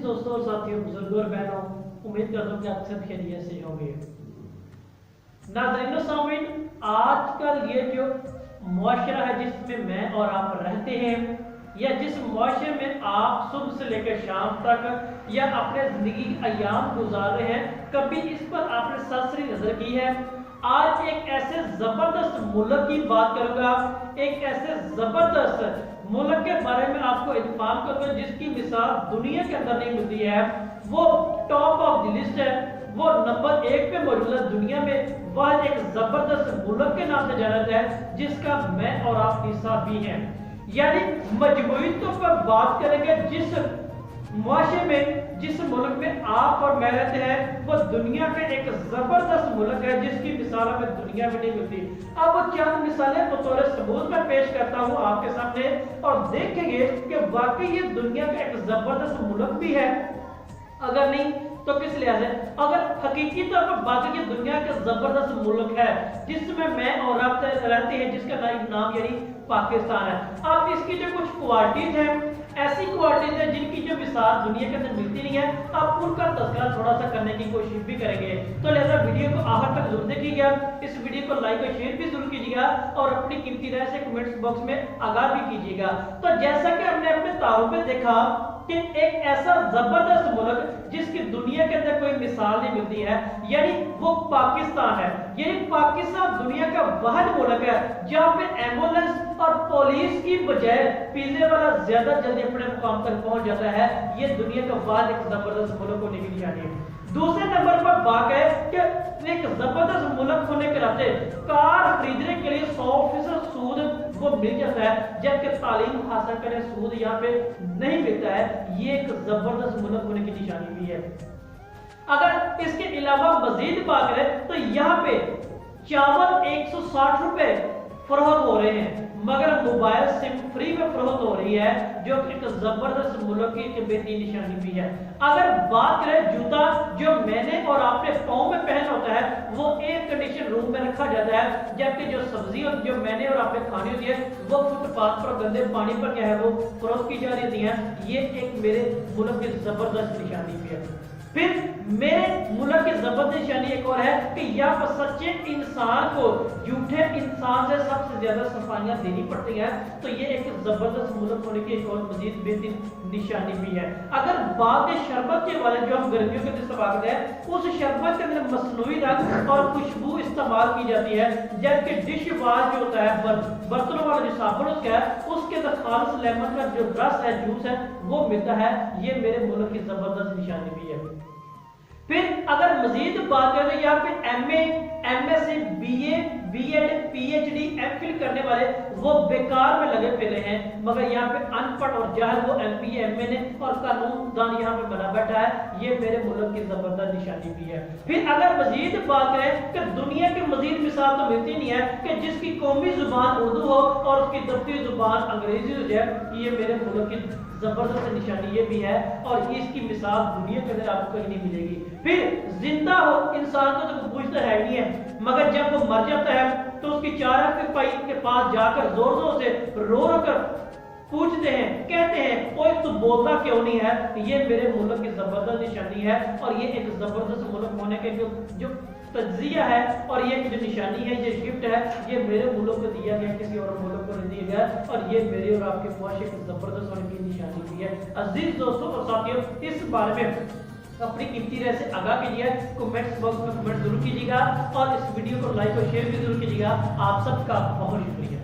دوستوں اور ساتھیوں، بزرگوں اور بہنوں، امید کرتا ہوں کہ آپ سب خیریت سے ہوں گے۔ ناظرین و سامعین، آج کل یہ جو معاشرہ ہے جس میں میں اور آپ رہتے ہیں، یا جس معاشرے میں آپ صبح سے لے کر شام تک یا اپنے زندگی کی ایام گزار رہے ہیں، کبھی اس پر آپ نے سرسری نظر کی ہے؟ آج ایک ایسے زبردست ملک کی بات کروں گا، ایک ایسے زبردست ملک کے بارے میں آپ کو انفارم کروں گا جس کی مثال دنیا کے اندر نہیں ملتی ہے۔ وہ ٹاپ آف دی لسٹ ہے، وہ نمبر 1 پہ موجود ہے دنیا میں۔ وہ ایک زبردست ملک کے نام سے جانا جاتا ہے جس کا میں اور آپ حصہ بھی ہیں۔ یعنی مجموعی طور پر بات کریں گے جس معاشرے میں، جس ملک میں آپ اور میں رہتے ہیں، وہ دنیا میں ایک زبردست ملک ہے جس کی مثال ہمیں دنیا میں نہیں ملتی۔ اب چند مثالیں بطور ثبوت میں پیش کرتا ہوں آپ کے سامنے، اور دیکھیں گے کہ واقعی یہ دنیا کا ایک زبردست ملک بھی ہے۔ اگر نہیں تو کس لحاظ ہے؟ اگر حقیقی طور پر باقی یہ دنیا کا زبردست ملک ہے جس میں اور آپ رہتے ہیں، جس کا نام یعنی پاکستان ہے۔ اب اس کی جو کچھ کوالٹیز ہیں، ایسی کوالٹیز ہیں جن کی جو مثال دنیا کے اندر ملتی نہیں ہے، آپ ان کا تذکرہ تھوڑا سا کرنے کی کوشش بھی کریں گے۔ تو لہذا ویڈیو کو آخر تک ضرور دیکھیے گا، اس ویڈیو کو لائک اور شیئر بھی ضرور کیجیے گا، اور اپنی قیمتی رائے سے کمنٹس باکس میں آگاہ بھی کیجیے گا۔ تو جیسا کہ ہم نے اپنے تعارف میں دیکھا کہ ایک ایسا زبردست ملک جس کی دنیا کے اندر کوئی مثال نہیں ملتی ہے، یعنی وہ پاکستان ہے۔ یعنی پاکستان دنیا کا واحد ملک ہے جہاں پہ ایمبولینس اور پولیس کی بجائے پیزے والا زیادہ جلدی اپنے مقام تک پہنچ جاتا ہے۔ یہ دنیا کا واحد ایک زبردست ملک ہونے کی نشانی ہے۔ دوسرے نمبر پر بات ہے کہ ایک زبردست ملک ہونے کے ناطے کار خریدنے کے لیے 100% سود وہ مل جاتا ہے، جبکہ تعلیم حاصل کرنے سود یہاں پہ نہیں ملتا ہے۔ یہ ایک زبردست ملک ہونے کی نشانی بھی ہے۔ اگر اس کے علاوہ مزید بات کریں تو یہاں پہ چاول 160 روپے فروخت ہو رہے ہیں، مگر موبائل سم فری میں فروخت ہو رہی ہے، جو ایک زبردست ملک کی ایک بہترین نشانی بھی ہے۔ اگر بات کریں جوتا جو میں نے اور آپ نے پاؤں میں پہنا ہوتا ہے، وہ ایئر کنڈیشن روم میں رکھا جاتا ہے، جبکہ جو سبزی جو میں نے اور آپ نے کھانی ہوتی ہے وہ فٹ پاتھ پر گندے پانی پر کیا ہے وہ فروخت کی جا رہی ہے۔ یہ ایک میرے ملک کی زبردست نشانی بھی ہے۔ پھر میرے ملک کی زبردست نشانی ایک اور ہے کہ یہاں پر سچے انسان کو جھوٹے انسان سے سب سے زیادہ صفائیاں دینی پڑتی ہیں، تو یہ ایک زبردست ملک ہونے کی ایک اور مزید بہترین نشانی بھی ہے۔ اگر بات شربت کے والے جو ہم گرمیوں کے استعمال کرتے ہیں، اس شربت کے اندر مصنوعی رنگ اور خوشبو استعمال کی جاتی ہے، جبکہ ڈش واش جو ہوتا ہے برتنوں والا جو صابن اس کا ہے، اس کے اندر خالص لیمن کا جو رس ہے، جوس ہے، وہ ملتا ہے۔ یہ میرے ملک کی زبردست نشانی بھی ہے۔ پھر اگر مزید بات کریں یہاں پہ M A, M S C, B A, B Ed, P H D, M Phil کرنے والے وہ بیکار میں لگے پھرے ہیں، مگر یہاں پہ ان پڑھ اور جاہل وہ ایم پی ایم اے نے اور قانون دان یہاں پہ بنا بیٹھا ہے۔ یہ میرے ملک کی زبردست نشانی بھی ہے۔ پھر اگر مزید بات کریں کہ دنیا کی مزید مثال تو ملتی نہیں ہے کہ جس کی قومی زبان اردو ہو اور اس کی دفتری زبان انگریزی ہو جائے، یہ میرے ملک کی زبردست نشانی یہ بھی ہے، اور اس کی مثال دنیا کے اندر آپ کو کہیں نہیں ملے گی۔ پھر زندہ ہو انسان کو تو پوچھتا ہے نہیں ہے، مگر جب وہ مر جاتا ہے تو اس کی چارہ کے پائی کے پاس جا کر زور زور سے رو رو کر پوچھتے ہیں، کہتے ہیں کوئی تو بولتا کیوں نہیں ہے۔ یہ میرے ملک کی زبردست نشانی ہے، اور یہ ایک زبردست ملک ہونے کے جو تجزیہ ہے اور یہ جو نشانی ہے، یہ گفٹ ہے، یہ میرے ملک کو دیا گیا، کسی اور ملک کو نہیں دیا گیا، اور یہ میرے اور آپ کے معاشرے کی زبردست ہونے کی نشانی بھی ہے۔ عزیز دوستوں اور ساتھیوں، اس بارے میں اپنی قیمتی رائے سے آگاہ کیجیے، کمنٹس باکس میں کمنٹ ضرور کیجیے گا، اور اس ویڈیو کو لائک اور شیئر بھی ضرور کیجیے گا۔ آپ سب کا بہت شکریہ۔